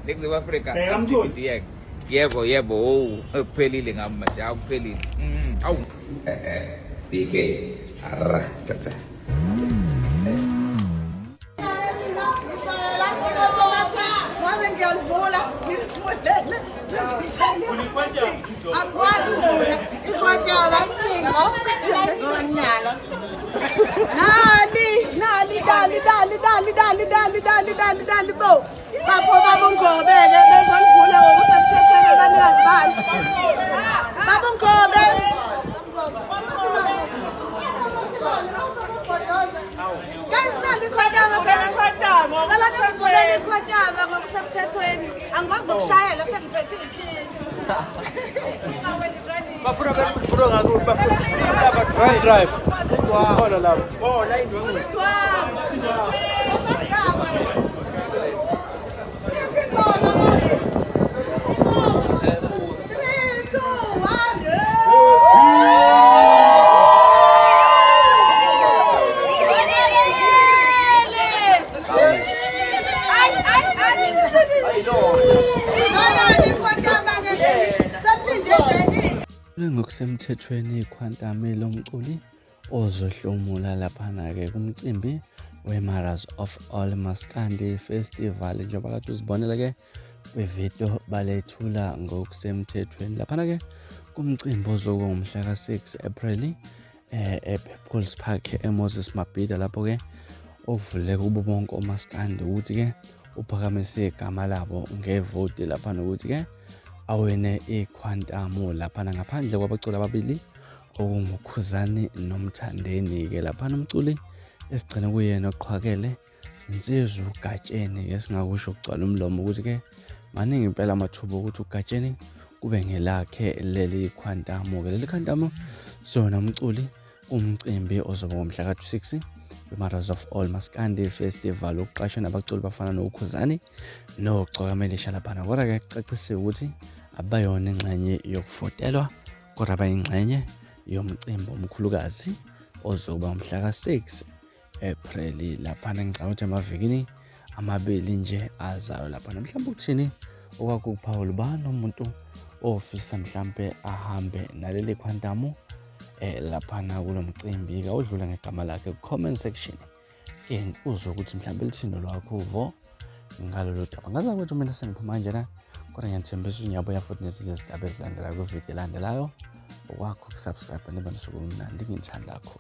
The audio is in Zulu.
Next Africa. Yebo, kuphelile ngami manje, akuphelile. Awu. BK. Arra, tata. Dali bo. Bapho ngobeke bezonivula ngokusemthethweni abanikazi bani. Babo ngobe. Guys, nali khotama phela. Ngala nesivulele ikhotama ngokusemthethweni. Angikwazi nokushayela sengiphethe ikhini. Bafuna ngakuthi bafuna drive. Khona lapho. Oh, la indwe. Ngokusemthethweni ikhwantame lomculi ozohlomula laphana ke kumcimbi we-Mothers of All Maskandi Festival njengoba kade uzibonela ke kwivideo balethula ngokusemthethweni laphana ke kumcimbi ozokuba ngomhla ka-6 April ePeople's Park eMoses Mabhida lapho ke ovuleka kubo bonke omaskandi ukuthi ke uphakamise igama labo ngevoti laphana ukuthi ke awene ikhwantamu laphana ngaphandle kwabaculi ababili okunguKhuzani noMthandeni ke laphana umculi esigcina kuyena oqhwakele insizwa uGatsheni esingakusho ukugcwala umlomo ukuthi ke maningi impela amathuba ukuthi uGatsheni kube ngelakhe leli khwantamu ke leli khwantamu sona umculi umcimbi ozoba ngomhla ka-6 we-Mothers of All Maskandi Festival ukuqasha nabaculi bafana noKhuzani noCokamelisha laphana kodwa ke kucacisiwe ukuthi abayona ingxenye yokufotelwa kodwa abayingxenye yomcimbi omkhulukazi ozoba umhla ka-6 April laphana ngicabanga ukuthi emavikini amabili nje azayo laphana mhlawumbe ukuthini okwakuphawula bani umuntu ofisa mhlambe ahambe naleli khwantamu laphana kulo mcimbi ke udlula ngegama lakhe comment section uzwe ukuthi mhlambe lithini lwakho uvo ngalolu daba ngaza ukuthi mina sengiphuma manje la kodwa ngiyathembisa unyabuya futhi nezinye izindaba ezilandelayo kwivideo elandelayo okwakho ukusubscribe nibe nosuku olumnandi ngithanda lakho.